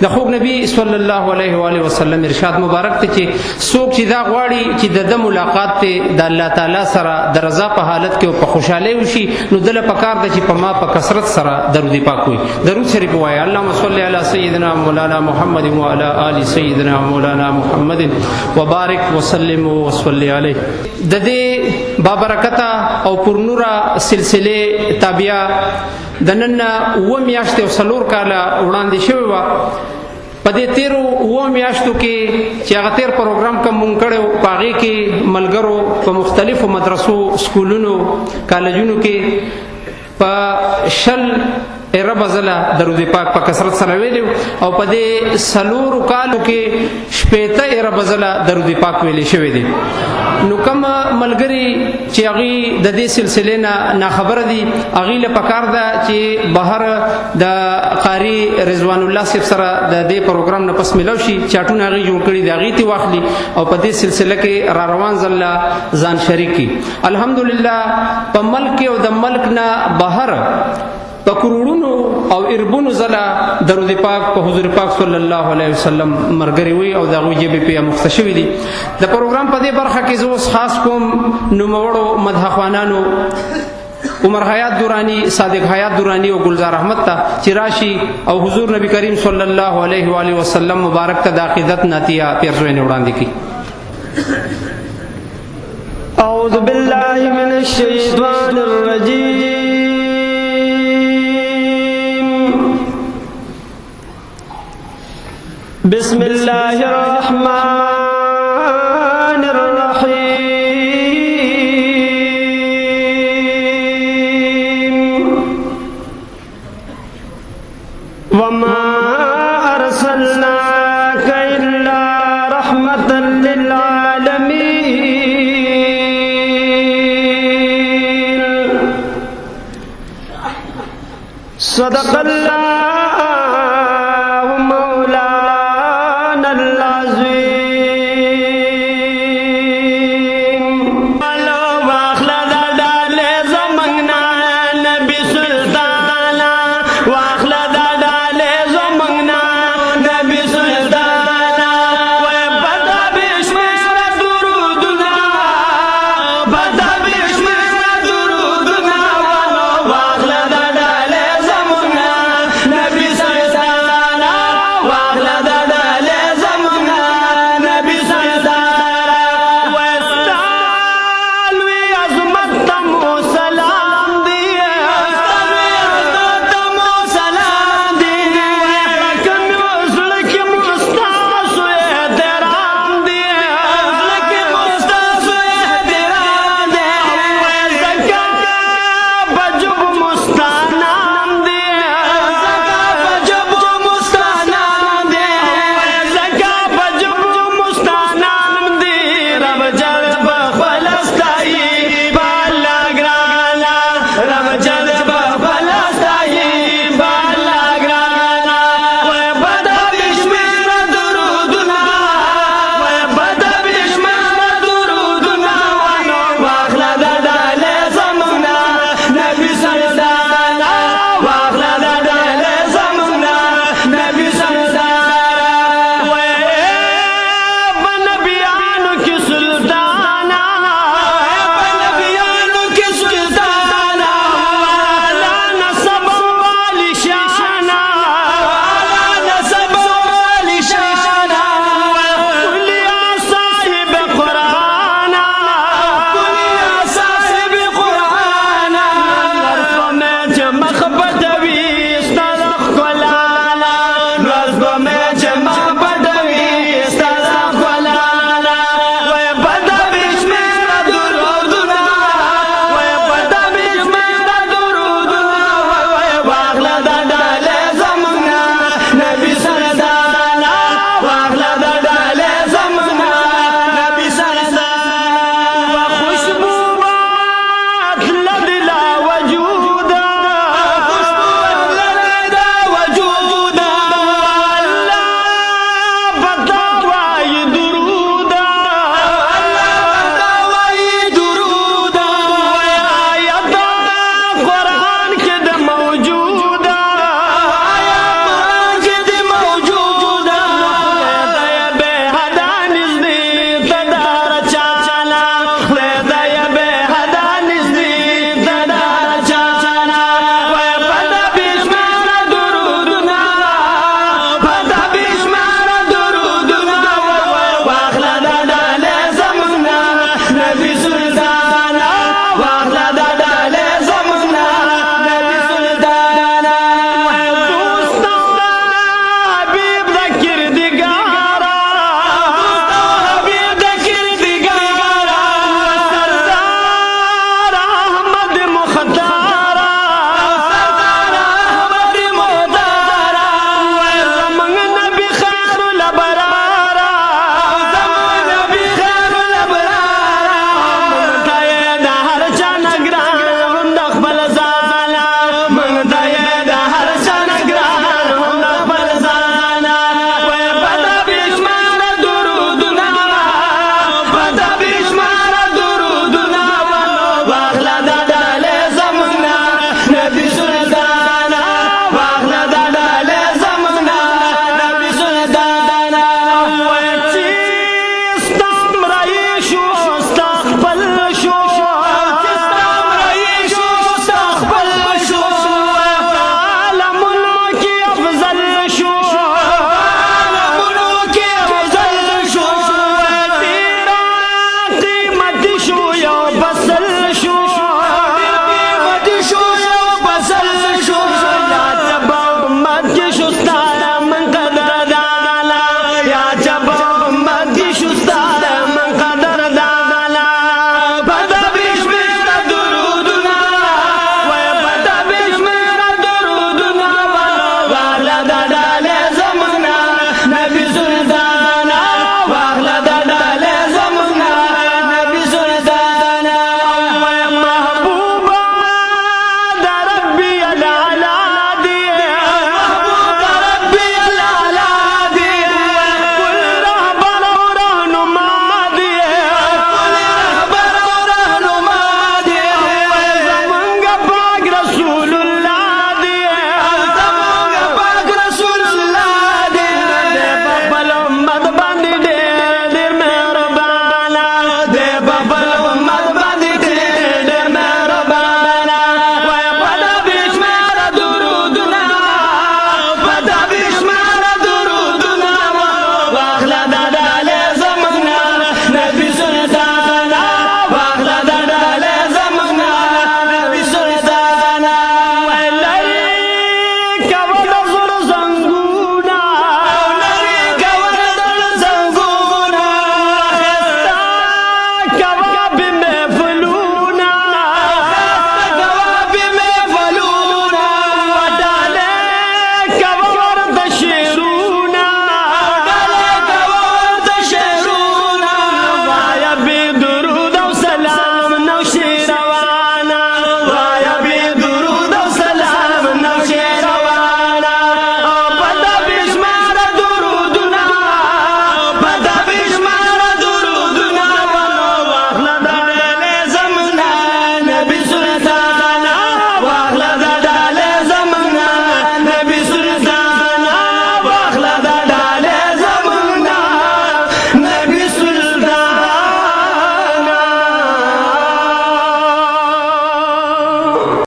د خوږ نبی صلی الله علیه و آله وسلم ارشاد مبارک ته چې څوک چې دا غواړي چې د ملاقات ته د الله تعالی سره د رضا په حالت کې او په خوشحالۍ وشي نو دله پکار ده چې په ما په کثرت سره درود پاک وي. درود شریف وایي. اللهم صل علی سیدنا مولانا محمد وعلى آل سیدنا مولانا محمد وبارک وسلم وصلی علیه. د دې بابرکته او پرنوره سلسله تابعه د نن 9 میاشتې او 4 کاله وړاندې شوې وه. په دې تیرو 9 میاشتو کې چې هغه تیر پروګرام کوم مونږ کړی و په هغې کې ملګرو په مختلفو مدرسو سکولونو کالجونو کې په 20 رب ځله درود پاک په کثرت سره ویلو او په دې 4 کالو کې 15 رب ځله درود پاک ویلې شوی دی. نو کوم ملګری چې هغې د دې سلسلې نه ناخبره دي هغې له پکار ده چې بهر د قاري رضوان الله صاحب سره د دې پروګرام نه پس ملو شي چاټونه هغې جوړ کړي د هغې ته واخلي او په دې سلسله کې را روان ځله ځان شریک کړي. الحمدلله په ملک او د ملک نه بهر په کروڑونو او اربونو زله درود پاک په حضور پاک صلی الله علیه وسلم مرګري وي او د هغوی ژبې پې مخته شوي دي. د پروګرام په دې برخه کې زه اوس خاص کوم نوموړو مدح خوانانو عمر حیات دورانی، صادق حیات دورانی او گلزار احمد ته چې راشي او حضور نبی کریم صلی الله علیه و آله وسلم مبارک ته د عقیدت نعتیه پیرزوینې وړاندې کړي. اعوذ بالله من الشیطان الرجیم. بسم الله الرحمن الرحيم. وما أرسلناك إلا رحمة للعالمين. صدق الله